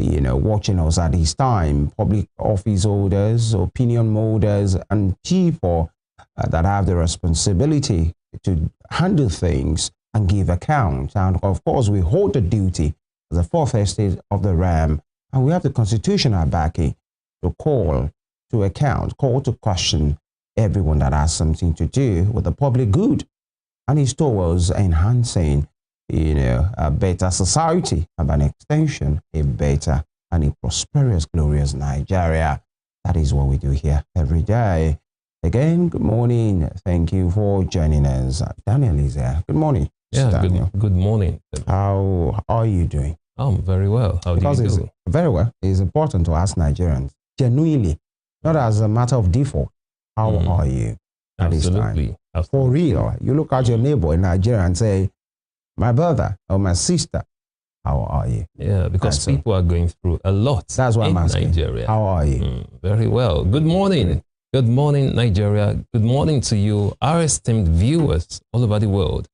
watching us at this time, public office holders, opinion molders, and people that have the responsibility to handle things and give account. And of course, we hold the duty as a fourth estate of the realm, and we have the constitutional backing to call to account, call to question everyone that has something to do with the public good, and it's towards enhancing, a better society, and by an extension, a better and a prosperous, glorious Nigeria. That is what we do here every day. Again, good morning. Thank you for joining us. Daniel is here. Good morning. Yeah, Daniel. good morning. How are you doing? I'm very well. How do you do? Very well. It's important to ask Nigerians, genuinely, not as a matter of default. How are you at this time? Absolutely. For real. You look at your neighbor in Nigeria and say, my brother or my sister, how are you? Yeah, because people are going through a lot. That's why I'm asking. Nigeria. How are you? Very well. Good morning. Good morning, Nigeria. Good morning to you, our esteemed viewers all over the world.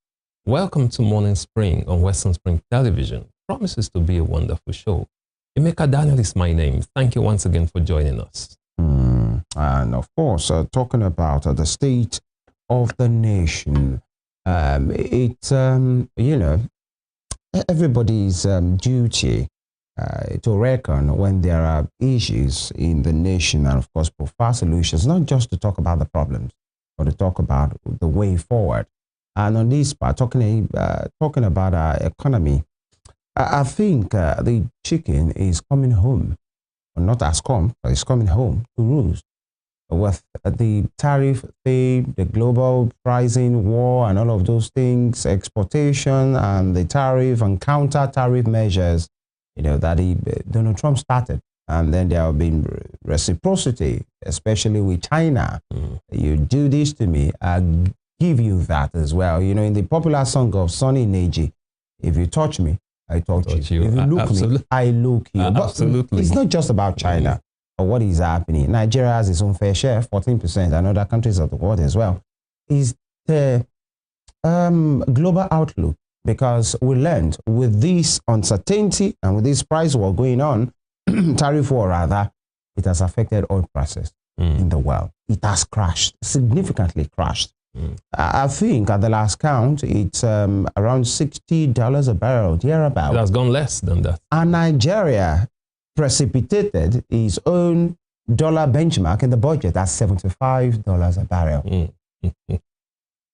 Welcome to Morning Spring on Western Spring Television. Promises to be a wonderful show. Emeka Daniel is my name. Thank you once again for joining us. And of course, talking about the state of the nation, it's, everybody's duty to reckon when there are issues in the nation and, of course, provide solutions, not just to talk about the problems, but to talk about the way forward. And on this part, talking about our economy, I think the chicken is coming home, or not has come, but it's coming home to roost. With the tariff thing, the global pricing war and all of those things, exportation and the tariff and counter-tariff measures, that Donald Trump started. And then there have been reciprocity, especially with China. You do this to me, I'll give you that as well. In the popular song of Sonny Neji, if you touch me, I touch you. If you look me, I look you. But absolutely. It's not just about China or what is happening. Nigeria has its own fair share, 14%, and other countries of the world as well. Is the global outlook, because we learned with this uncertainty and with this price war going on, tariff war rather, it has affected oil prices in the world. It has crashed, significantly crashed. I think at the last count, it's around $60 a barrel, thereabout. It has gone less than that. And Nigeria precipitated its own dollar benchmark in the budget at $75 a barrel.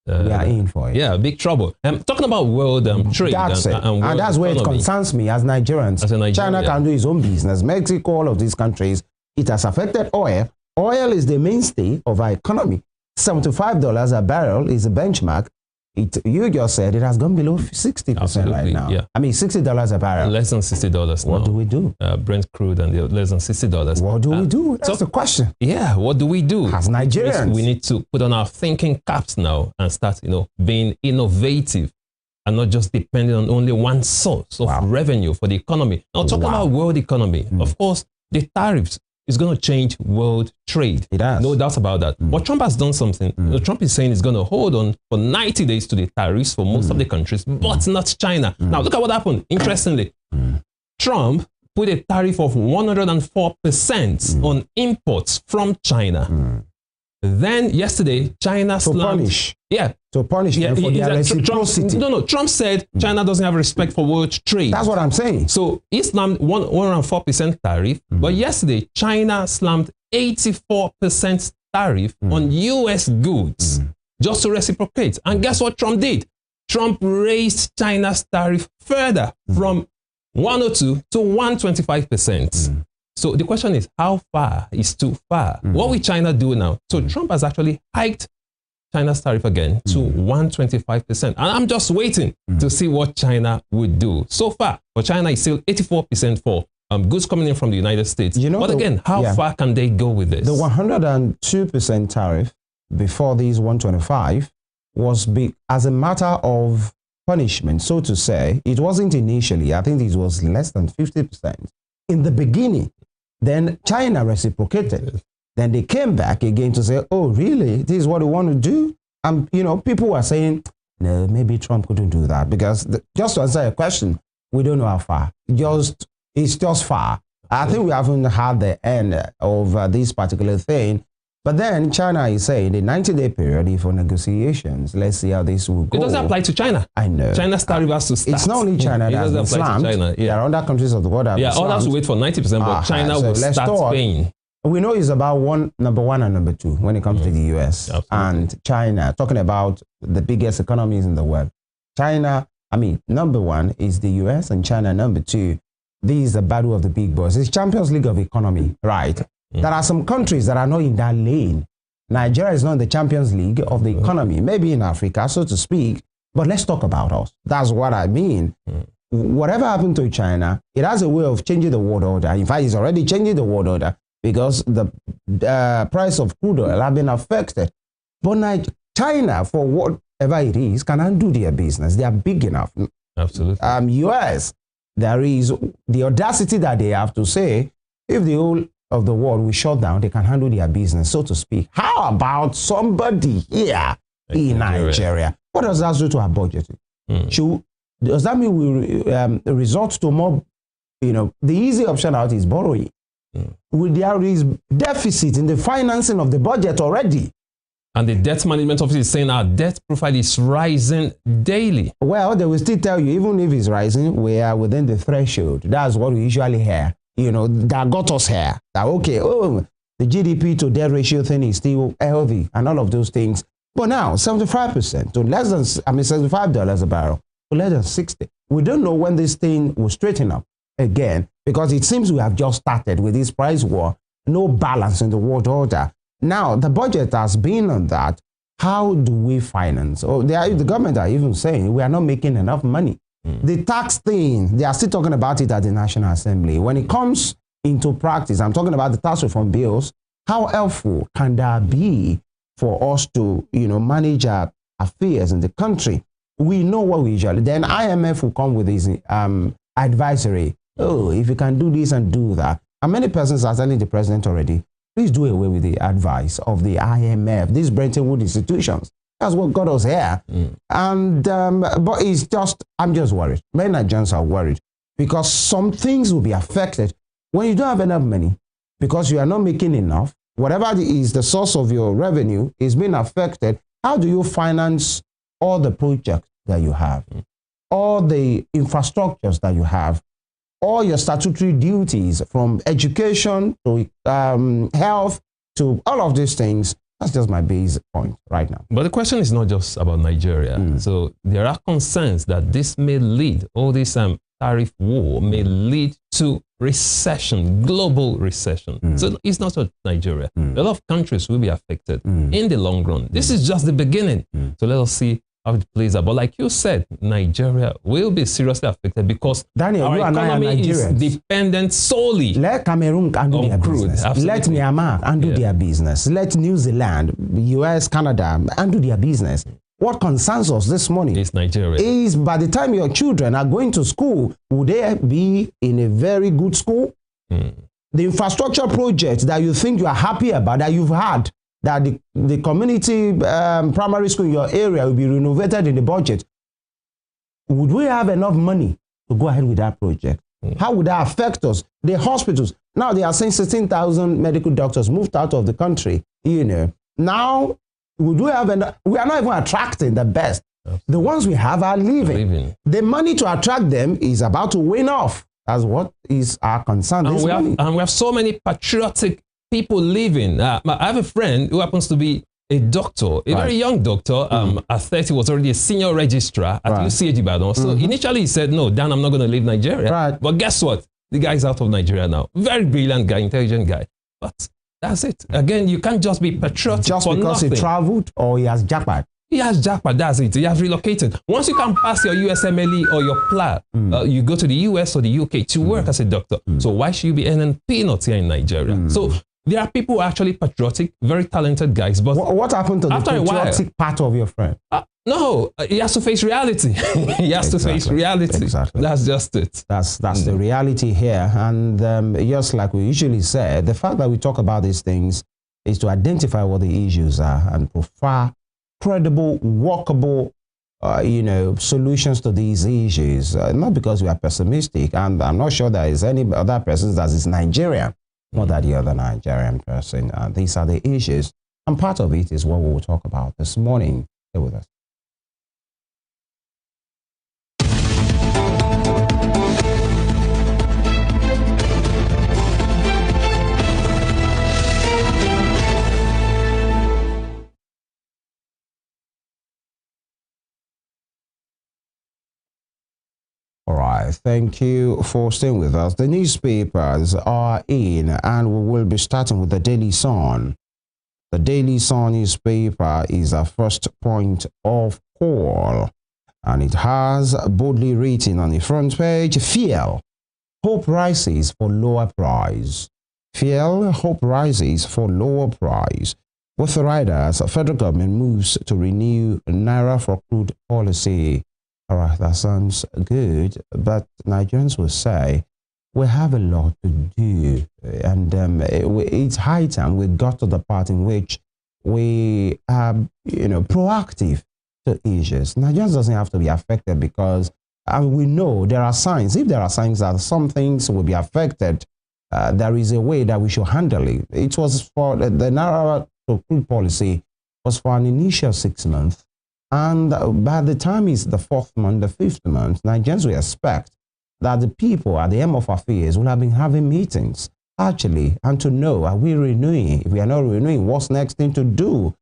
We are in for it. Yeah, big trouble. Talking about world trade. That's it. And that's where it concerns me as Nigerians. China can do its own business. Mexico, all of these countries, it has affected oil. Oil is the mainstay of our economy. $75 a barrel is a benchmark. You just said it has gone below 60% right now. Yeah. I mean, $60 a barrel. Less than $60 now. What do we do? Brent crude and less than $60. What do we do? That's the question. Yeah, what do we do? As Nigerians. We need to put on our thinking caps now and start, being innovative and not just depending on only one source of revenue for the economy. Now, talking about world economy, of course, the tariffs is going to change world trade. It has. No doubt about that. But Trump has done something. Trump is saying he's going to hold on for 90 days to the tariffs for most of the countries, but not China. Now, look at what happened. Interestingly, Trump put a tariff of 104% on imports from China. Then yesterday, China punish. Yeah. To punish them for their reciprocity. Trump said China doesn't have respect for world trade. That's what I'm saying. So he slammed 104% tariff, but yesterday, China slammed 84% tariff on US goods just to reciprocate. And guess what Trump did? Trump raised China's tariff further from 102 to 125%. So the question is, how far is too far? What will China do now? So Trump has actually hiked China's tariff again to 125%. And I'm just waiting to see what China would do. So far, for China, it's still 84% for goods coming in from the United States. But again, how far can they go with this? The 102% tariff before these 125 was as a matter of punishment, so to say. It wasn't initially. I think it was less than 50% in the beginning. Then China reciprocated. Then they came back again to say, oh, really? This is what we want to do? And, people were saying, no, maybe Trump couldn't do that. Because just to answer your question, we don't know how far. Just It's just far. I think we haven't had the end of this particular thing. But then China is saying the 90-day period for negotiations. Let's see how this will go. It doesn't apply to China. I know. China's tariff has to start. It's not only China that has been slammed. China, yeah. There are other countries of the world that have been slammed. Others will wait for 90%, but China will start paying. We know it's about number one and number two when it comes to the US. Absolutely. And China, talking about the biggest economies in the world. China, number one is the US and China number two. This is the battle of the big boys. It's Champions League of economy, right? There are some countries that are not in that lane. Nigeria is not in the Champions League of the economy, maybe in Africa, so to speak. But let's talk about us. That's what I mean. Whatever happened to China, it has a way of changing the world order. In fact, it's already changing the world order because the price of crude oil have been affected. But China, for whatever it is, can undo their business. They are big enough. Absolutely. US, there is the audacity that they have to say, if the whole of the world will shut down, they can handle their business, so to speak. How about somebody here in Nigeria? What does that do to our budget? Does that mean we resort to more, the easy option out is borrowing? There is deficit in the financing of the budget already. And the debt management office is saying our debt profile is rising daily. Well, they will still tell you, even if it's rising, we are within the threshold. That's what we usually hear. That got us here. That, okay, the GDP to debt ratio thing is still healthy and all of those things. But now, 75% to less than, $75 a barrel to less than 60. We don't know when this thing will straighten up again, because it seems we have just started with this price war. No balance in the world order. Now, the budget has been on that. How do we finance? The government are even saying we are not making enough money. The tax thing, they are still talking about it at the National Assembly. When it comes into practice, I'm talking about the tax reform bills. How helpful can that be for us to, manage our affairs in the country? We know what we usually. Then IMF will come with his advisory. If you can do this and do that. And many persons are telling the president already, please do away with the advice of the IMF, these Bretton Woods institutions. That's what got us here. And but it's just, I'm just worried. Many Nigerians are worried because some things will be affected when you don't have enough money, because you are not making enough. Whatever is the source of your revenue is being affected. How do you finance all the projects that you have, all the infrastructures that you have, all your statutory duties, from education to health to all of these things? That's just my basic point right now. But the question is not just about Nigeria. So there are concerns that this may lead, all this tariff war may lead to recession, global recession. So it's not just Nigeria. A lot of countries will be affected in the long run. This is just the beginning. So let us see how it plays out. But like you said, Nigeria will be seriously affected because Daniel, our economy is dependent solely. Let Cameroon handle their business. Absolutely. Let Myanmar handle their business. Let New Zealand, US, Canada handle their business. What concerns us this morning is Nigeria. Is by the time your children are going to school, will they be in a very good school? The infrastructure project that you think you are happy about, that you've had, that the community primary school in your area will be renovated in the budget. Would we have enough money to go ahead with that project? How would that affect us? The hospitals, now they are saying 16,000 medical doctors moved out of the country. Now, would we have enough? We are not even attracting the best. The ones we have are leaving. The money to attract them is about to wane off. That's what is our concern. And we have so many patriotic people living. I have a friend who happens to be a doctor, a very young doctor. At 30, was already a senior registrar at UCH Ibadan. So initially he said, no, Dan, I'm not going to leave Nigeria. But guess what? The guy's out of Nigeria now. Very brilliant guy, intelligent guy. But that's it. Again, you can't just be patriotic just because he traveled or he has jackpot. He has jackpot, that's it. He has relocated. Once you can pass your USMLE or your PLA, you go to the US or the UK to work as a doctor. So why should you be earning peanuts here in Nigeria? So there are people who are actually patriotic, very talented guys. But what happened to the patriotic part of your friend? No, he has to face reality. He has to face reality. That's just it. That's the reality here. And just like we usually say, the fact that we talk about these things is to identify what the issues are and provide credible, workable solutions to these issues. Not because we are pessimistic, and I'm not sure there is any other person that is Nigerian, not that the other Nigerian person. These are the issues, and part of it is what we will talk about this morning. Stay with us. All right, thank you for staying with us. The newspapers are in, and we will be starting with the Daily Sun. The Daily Sun newspaper is our first point of call, and it has boldly written on the front page, Fuel, hope rises for lower price. Fuel, hope rises for lower price. With the riders, federal government moves to renew Naira for crude policy. All right, that sounds good, but Nigerians will say we have a lot to do, and it's high time we got to the part in which we are, proactive to issues. Nigerians doesn't have to be affected because we know there are signs. If there are signs that some things will be affected, there is a way that we should handle it. It was for the Naira for crude policy was for an initial 6 months. And by the time it's the 4th month, the 5th month, Nigerians will expect that the people at the Home of Affairs will have been having meetings, actually, and to know, are we renewing? If we are not renewing, what's next thing to do?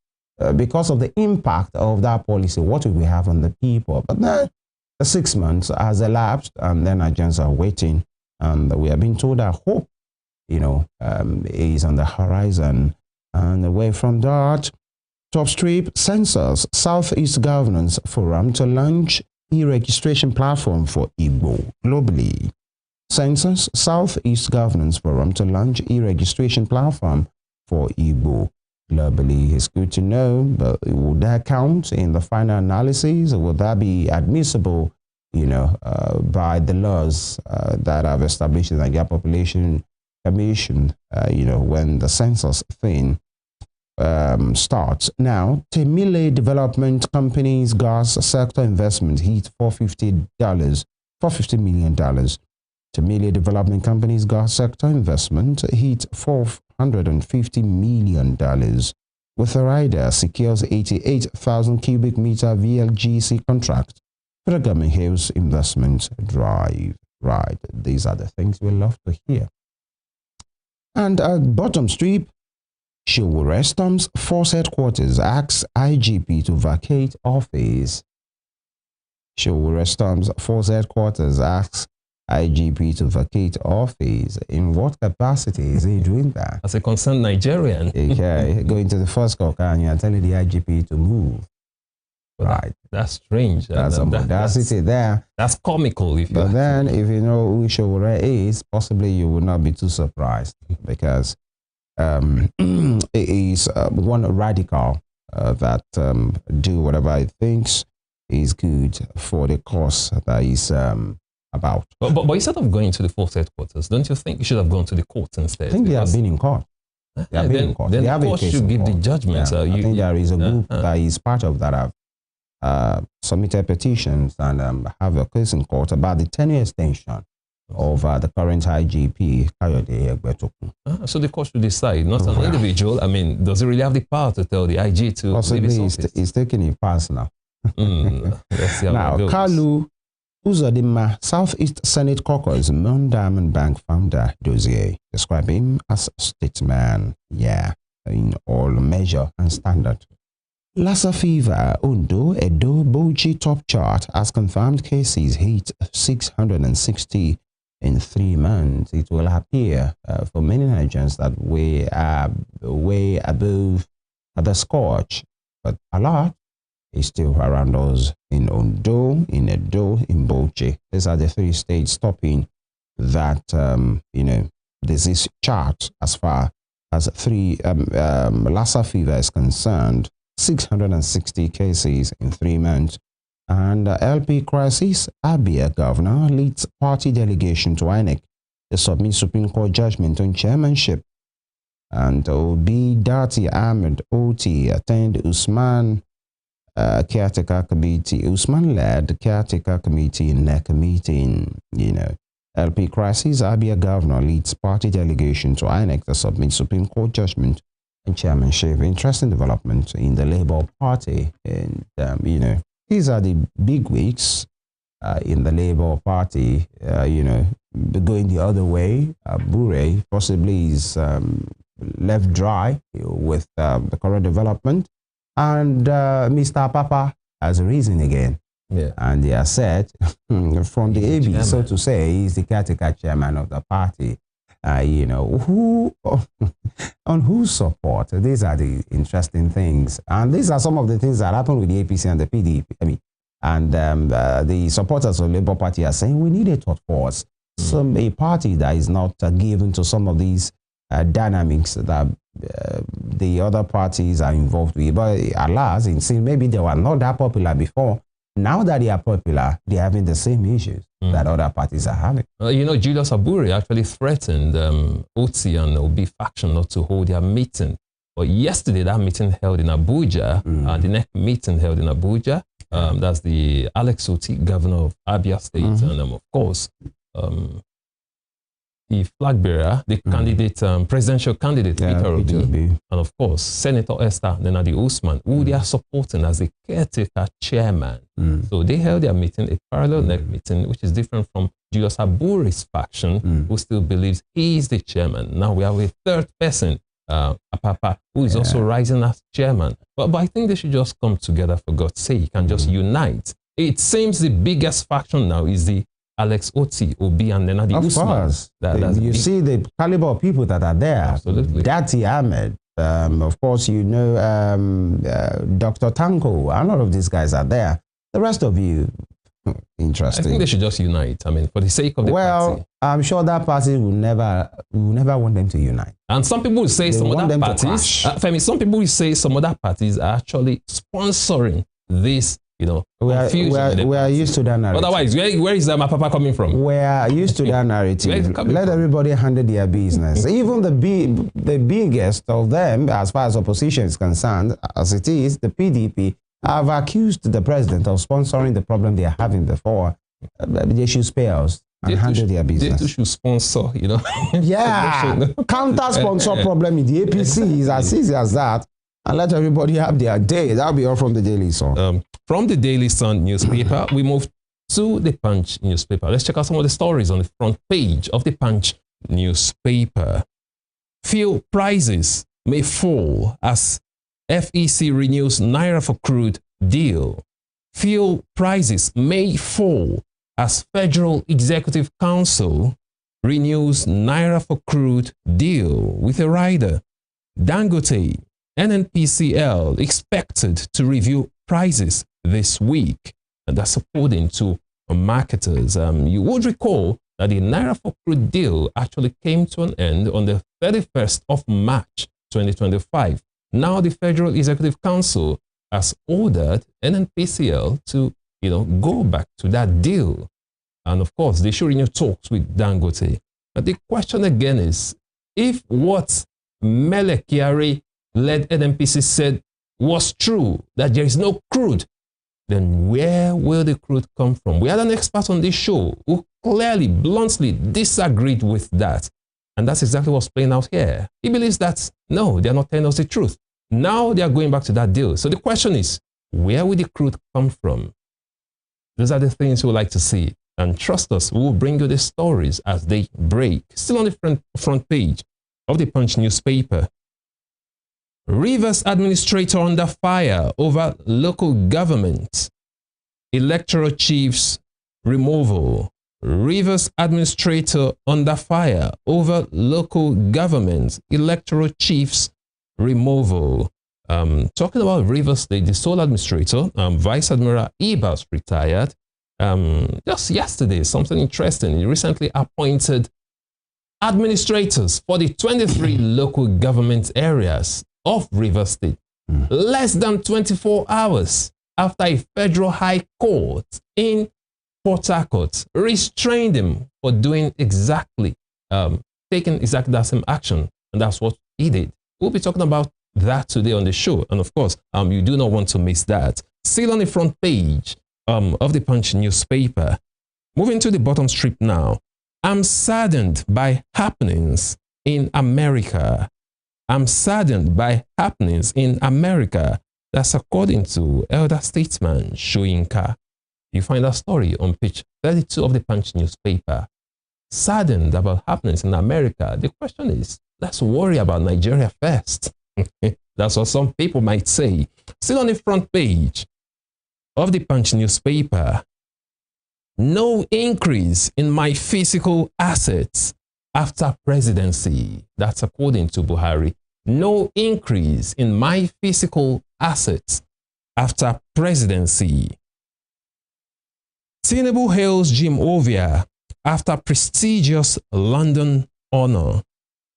Because of the impact of that policy, what will we have on the people? But then the 6 months has elapsed, and then Nigerians are waiting, and we are being told that hope, is on the horizon. And away from that, top strip, Census Southeast Governance Forum to launch e-registration platform for Igbo globally. Census Southeast Governance Forum to launch e-registration platform for Igbo globally. It's good to know, but would that count in the final analysis? Or would that be admissible, by the laws that have established the Nigeria Population Commission, when the census thing starts. Now, Temile Development Company's gas sector investment hit $450 million. Temile Development Company's gas sector investment hit $450 million. With a rider secures 88,000 cubic meter VLGC contract for the government Hills investment drive. Right, these are the things we love to hear. And at bottom strip, StarTimes Force Headquarters asks IGP to vacate office. StarTimes Force Headquarters asks IGP to vacate office. In what capacity is he doing that? As a concerned Nigerian. Okay, going to the first cock and you're telling the IGP to move. But right. That's strange. That's some audacity there. That's comical. But then, if you know who Showore is, possibly you will not be too surprised because it is one radical that do whatever it thinks is good for the cause that is about. But instead of going to the force headquarters, don't you think you should have gone to the court instead? I think they have been in court. They have been in court. Then the court should give the judgment. Yeah, I think there is a group that is part of that have submitted petitions and have a case in court about the 10-year extension of the current IGP, Kayode Egbetokun. So the court should decide, not an individual. I mean, does it really have the power to tell the IG to possibly he's taking it personal. Let's see how now, Kalu Uzodinma, Southeast Senate Caucus, Moon Diamond Bank founder dossier, describe him as a statesman, in all measure and standard. Lassa fever, Ondo, Edo, Bauchi top chart as confirmed cases hit 660 in 3 months. It will appear for many Nigerians that we are way above the scorch, but a lot is still around us in Ondo, in Edo, in Bauchi. These are the 3 states topping that, disease chart as far as Lassa fever is concerned. 660 cases in 3 months. And LP crisis, Abia governor leads party delegation to INEC to submit Supreme Court judgment on chairmanship. And Obi Dati Ahmed Oti attend Usman caretaker committee, Usman led the caretaker committee in NEC meeting, LP crisis, Abia governor leads party delegation to INEC to submit Supreme Court judgment and chairmanship. Interesting development in the Labour Party. And, these are the big weeks in the Labour Party, going the other way. Bure possibly is left dry with the current development. And Mr. Papa has risen again. Yeah. And they are said from the AB, so to say, he's the caretaker chairman of the party. Who on whose support? These are the interesting things. And these are some of the things that happen with the APC and the PDP. The supporters of the Labour Party are saying we need a thought force. A party that is not given to some of these dynamics that the other parties are involved with. But alas, in saying maybe they were not that popular before. Now that they are popular, they're having the same issues that other parties are having. Julius Aburi actually threatened OT and OB faction not to hold their meeting. But yesterday, that meeting held in Abuja, the next meeting held in Abuja. That's the Alex Oti, governor of Abia State, and of course, the flag bearer, the candidate, presidential candidate, Peter Obi, and of course, Senator Esther Nenadi Usman, who they are supporting as the caretaker chairman. So they held their meeting, a parallel neck meeting, which is different from Julius Aburi's faction, who still believes he is the chairman. Now we have a third person, Apapa, who is also rising as chairman. But I think they should just come together for God's sake and just unite. It seems the biggest faction now is the Alex Oti, Obi, and Nenadi Usman. Of course. You see the caliber of people that are there. Absolutely. Dati Ahmed. Of course, Dr. Tanko. A lot of these guys are there. The rest of you, interesting. I think they should just unite. For the sake of the party. I'm sure that party will never want them to unite. And some people will say some other parties. Some people will say some other parties are actually sponsoring this. We are used to that narrative. Otherwise, where is my papa coming from? We are used to that narrative. Let everybody handle their business. Even the biggest of them, as far as opposition is concerned, as it is, the PDP, have accused the president of sponsoring the problem they are having before. They should spare us and handle their business. They too should sponsor, Yeah. Counter-sponsor problem in the APC is as easy as that. And let everybody have their day. That'll be all from the Daily Sun. From the Daily Sun newspaper, we move to the Punch newspaper. Let's check out some of the stories on the front page of the Punch newspaper. Fuel prices may fall as FEC renews Naira for crude deal. Fuel prices may fall as Federal Executive Council renews Naira for crude deal with a rider. Dangote, NNPCL expected to review prices this week, and that's according to marketers. You would recall that the Naira for crude deal actually came to an end on the 31st of March 2025. Now the Federal Executive Council has ordered NNPCL to go back to that deal, and of course they should renew talks with Dangote. But the question again is, if what Mele Kyari led NNPC said was true, that there is no crude, then where will the crude come from? We had an expert on this show who clearly, bluntly disagreed with that. And that's exactly what's playing out here. He believes that, no, they're not telling us the truth. Now they are going back to that deal. So the question is, where will the crude come from? Those are the things we would like to see. And trust us, we will bring you the stories as they break. Still on the front page of the Punch newspaper. Rivers administrator under fire over local government. Electoral chiefs removal. Rivers administrator under fire over local government. Electoral chiefs removal. Talking about Rivers State, the sole administrator, Vice Admiral Ibas retired. Just yesterday, something interesting. He recently appointed administrators for the 23 local government areas of Rivers State, less than 24 hours after a federal high court in Port Harcourt restrained him for doing taking exactly that same action. And that's what he did. We'll be talking about that today on the show. And of course, you do not want to miss that. Still on the front page of the Punch newspaper. Moving to the bottom strip now. I'm saddened by happenings in America. I'm saddened by happenings in America. That's according to elder statesman Shoyinka. You find that story on page 32 of the Punch newspaper. Saddened about happenings in America. The question is, let's worry about Nigeria first. That's what some people might say. Still on the front page of the Punch newspaper. No increase in my physical assets after presidency. That's according to Buhari. No increase in my physical assets after presidency. Tinubu hails Jim Ovia after prestigious London honor.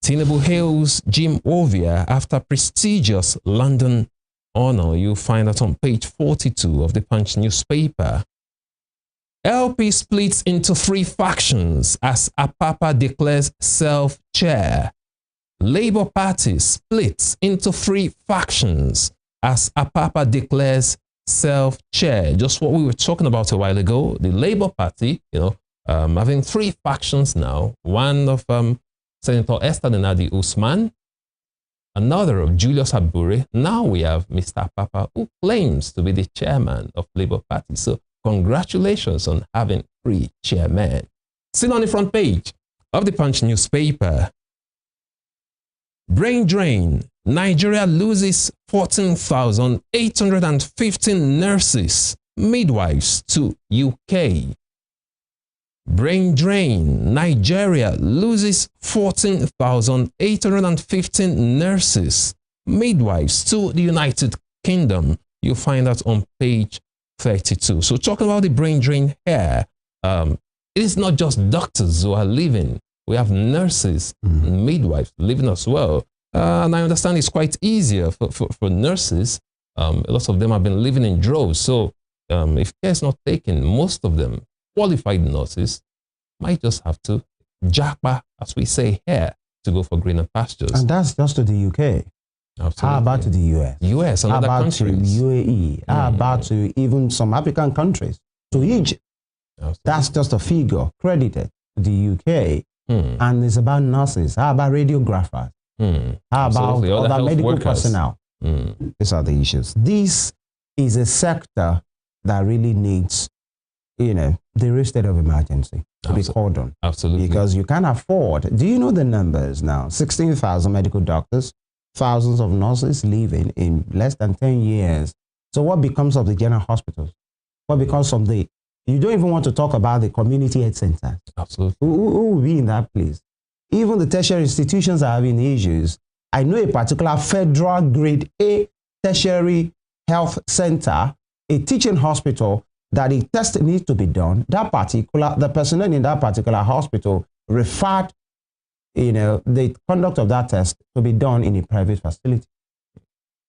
Tinubu hails Jim Ovia after prestigious London honor. You'll find that on page 42 of the Punch newspaper. LP splits into 3 factions as Apapa declares self-chair. Labour Party splits into 3 factions as Apapa declares self-chair. Just what we were talking about a while ago. The Labour Party, having 3 factions now. One of Senator Esther Nadi Usman, another of Julius Abure. Now we have Mr. Apapa, who claims to be the chairman of Labour Party. So congratulations on having 3 chairmen. Still on the front page of the Punch newspaper. Brain drain. Nigeria loses 14,815 nurses, midwives to UK. Brain drain. Nigeria loses 14,815 nurses, midwives to the United Kingdom. You'll find that on page 32. So talking about the brain drain here, it is not just doctors who are leaving. We have nurses and midwives leaving as well. And I understand it's quite easier for nurses. A lot of them have been living in droves. So if care is not taken, most of them, qualified nurses, might just have to jackpot, as we say here, to go for greener pastures. And that's just to the UK. Absolutely. How about to the US? US and How other about countries? to UAE? How about to even some African countries? To Egypt. Absolutely. That's just a figure credited to the UK. And it's about nurses. How about radiographers? How about other medical workers. personnel? These are the issues. This is a sector that really needs, the real state of emergency to be called on. Absolutely. Because you can't afford. Do you know the numbers now? 16,000 medical doctors, thousands of nurses leaving in less than 10 years. So what becomes of the general hospitals? What becomes of the... You don't even want to talk about the community health centers. Absolutely. Who will be in that place? Even the tertiary institutions are having issues. I know a particular federal grade A tertiary health center, a teaching hospital, that a test needs to be done. The personnel in that particular hospital referred, the conduct of that test to be done in a private facility.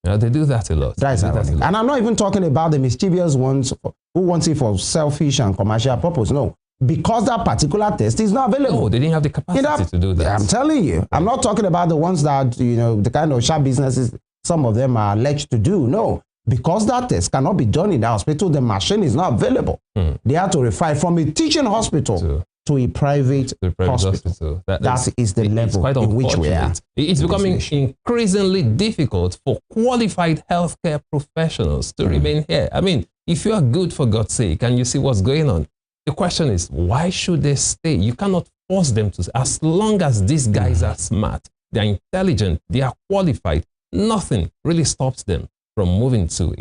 Yeah, they do that a lot. That's ironic. And I'm not even talking about the mischievous ones who want it for selfish and commercial purpose. No, because that particular test is not available. No, they didn't have the capacity to do that. I'm telling you. I'm not talking about the ones that, the kind of sharp businesses some of them are alleged to do. No, because that test cannot be done in the hospital, the machine is not available. They have to refer from a teaching hospital to a private hospital. That is the level in which we are. It's becoming increasingly difficult for qualified healthcare professionals to remain here. I mean, if you are good, for God's sake, and you see what's going on, the question is, why should they stay? You cannot force them to. As long as these guys are smart, they're intelligent, they are qualified, nothing really stops them from moving to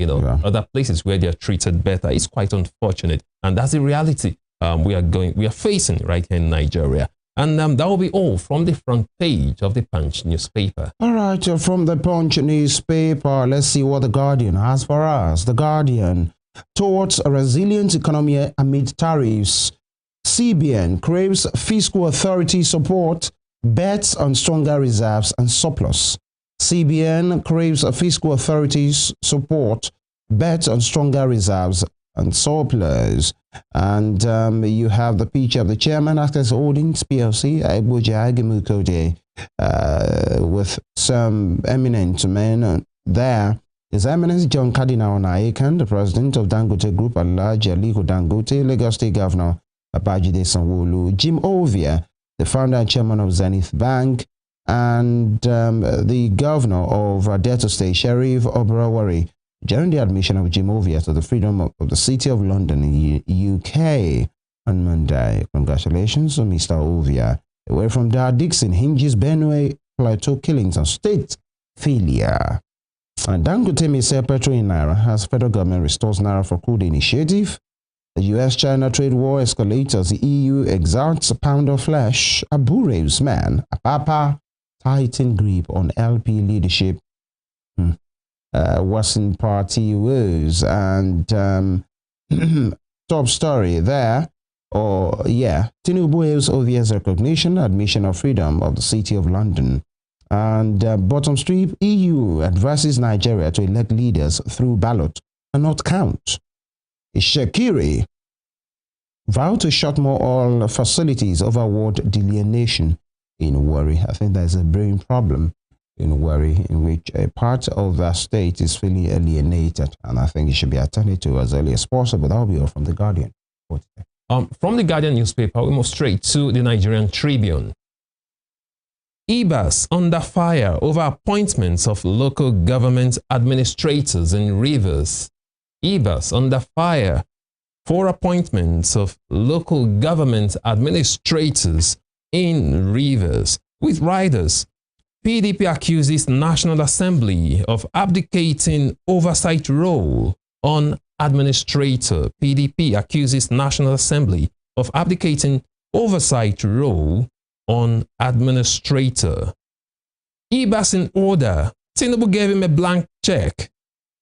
other places where they are treated better. It's quite unfortunate, and that's the reality we are facing right here in Nigeria. And that will be all from the front page of the Punch newspaper. All right, from the Punch newspaper, let's see what the Guardian has for us. The Guardian: towards a resilient economy amid tariffs, CBN craves fiscal authority support, bets on stronger reserves and surplus. CBN craves a fiscal authority's support, bets on stronger reserves and surplus. And you have the picture of the chairman, Access Holdings PLC, Abuja Agimukode, with some eminent men there. His Eminence John Cardinal Onaiyekan, the president of Dangote Group, Alhaji Aliko Dangote, Lagos State Governor Babajide Sanwo-Olu, Jim Ovia, the founder and chairman of Zenith Bank, and the governor of Delta State, Sheriff Obarawari, during the admission of Jim Ovia to the Freedom of the City of London in UK on Monday. Congratulations on Mr. Ovia. Away from Dar Dixon hinges Benue Plateau killings on state failure. And Dangote may sell petrol in Naira as federal government restores Naira for crude initiative. The US-China trade war escalates as the EU exalts a pound of flesh. Abu Raib's man, Apapa, tighten grip on LP leadership. Worsen party woes. And top story there. Tinubu hails Ovia's recognition, admission of freedom of the City of London. And bottom strip, EU advises Nigeria to elect leaders through ballot and not count. Shekiri vowed to shut more oil facilities over ward delineation in Warri. I think there's a brewing problem in Warri in which a part of the state is feeling alienated, and I think it should be attended to as early as possible. That will be all from The Guardian. From The Guardian newspaper, we move straight to the Nigerian Tribune. IBAS under fire over appointments of local government administrators in Rivers. IBAS under fire for appointments of local government administrators in Rivers. With riders, PDP accuses National Assembly of abdicating oversight role on administrator. PDP accuses National Assembly of abdicating oversight role on administrator. IBAS in order. Tinubu gave him a blank check.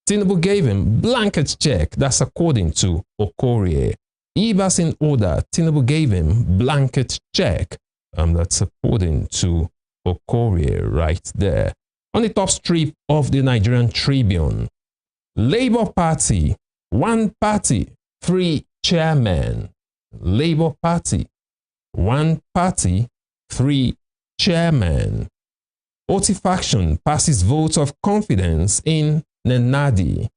Tinubu gave him blanket check. That's according to Okorie. IBAS in order. Tinubu gave him blanket check. That's according to Okorie right there. On the top strip of the Nigerian Tribune. Labour Party, one party, three chairmen. Labour Party, one party, three chairmen. Oti faction passes vote of confidence in Nenadi.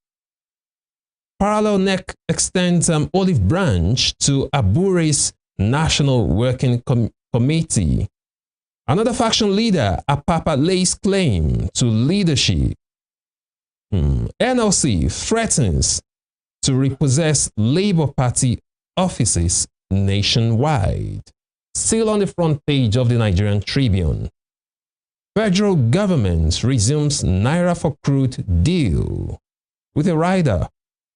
Parallel neck extends olive branch to Abure's National Working Committee. Another faction leader, Apapa, lays claim to leadership. NLC threatens to repossess Labour Party offices nationwide. Still on the front page of the Nigerian Tribune. Federal government resumes Naira for crude deal. With a rider,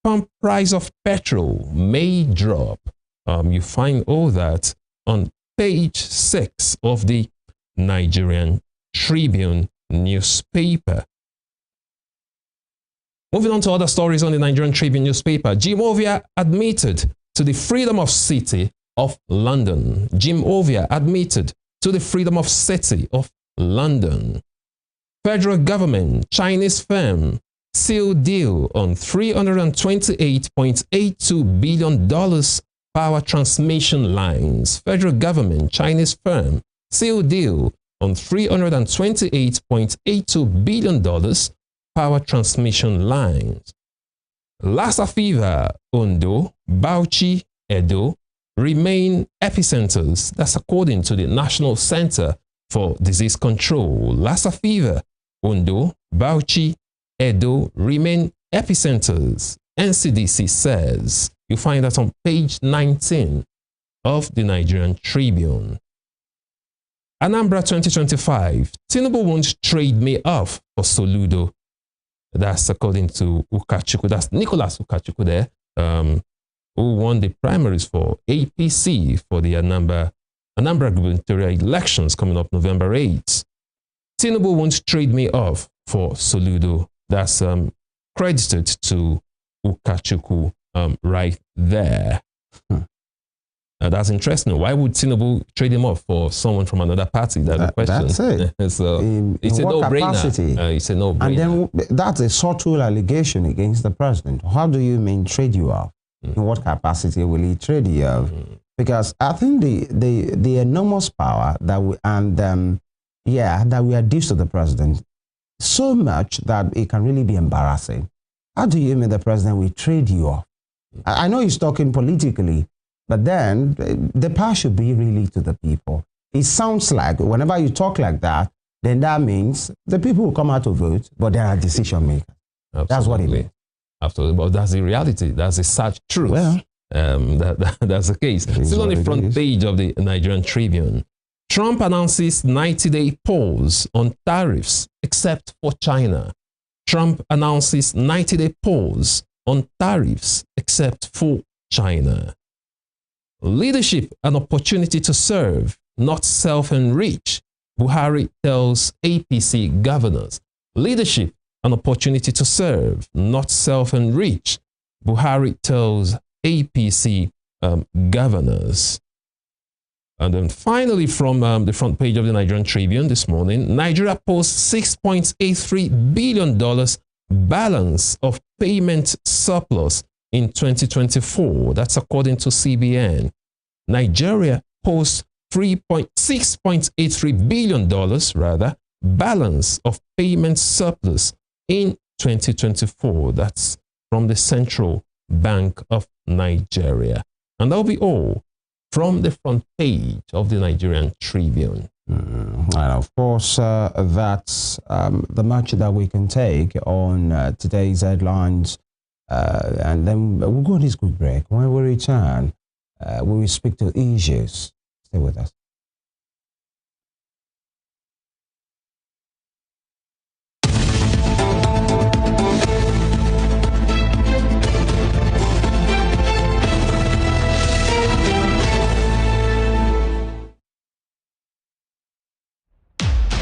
pump price of petrol may drop. You find all that on page 6 of the Nigerian Tribune newspaper. Moving on to other stories on the Nigerian Tribune newspaper. Jim Ovia admitted to the freedom of city of London. Jim Ovia admitted to the freedom of city of London. Federal government, Chinese firm, seal deal on $328.82 billion power transmission lines. Federal government, Chinese firm, seal deal on $328.82 billion power transmission lines. Lassa fever, Ondo, Bauchi, Edo remain epicenters. That's according to the National Center for Disease Control. Lassa fever, Ondo, Bauchi, Edo remain epicenters, NCDC says. You find that on page 19 of the Nigerian Tribune. Anambra 2025, Tinubu won't trade me off for Soludo. That's according to Ukachukwu. That's Nicholas Ukachukwu there, who won the primaries for APC for the Anambra gubernatorial elections coming up November 8th. Tinubu won't trade me off for Soludo. That's credited to Ukachukwu right there. That's interesting. Why would Tinubu trade him off for someone from another party? That's the question. That's it. So it's a no-brainer. It's a no-brainer. And then that's a subtle allegation against the president. How do you mean trade you off? In what capacity will he trade you off? Because I think the enormous power that we that we are due to the president so much that it can really be embarrassing. How do you mean the president will trade you off? I know he's talking politically, but then the power should be really to the people. It sounds like whenever you talk like that, then that means the people will come out to vote, but they are decision makers. Absolutely. That's what it means. Absolutely. But that's the reality. That's the sad truth. Well, that's the case. Still on the front page of the Nigerian Tribune, Trump announces 90-day pause on tariffs except for China. Trump announces 90-day pause on tariffs except for China. Leadership, an opportunity to serve, not self-enrich, Buhari tells APC governors. Leadership, an opportunity to serve, not self-enrich, Buhari tells APC governors. And then finally, from the front page of the Nigerian Tribune this morning, Nigeria posts $6.83 billion balance of payment surplus in 2024. That's according to CBN. Nigeria posts $6.83 billion balance of payment surplus in 2024. That's from the Central Bank of Nigeria. And that'll be all from the front page of the Nigerian Tribune. And of course, that's the much that we can take on today's headlines. And then we'll go on this quick break. When we return, we will speak to issues. Stay with us.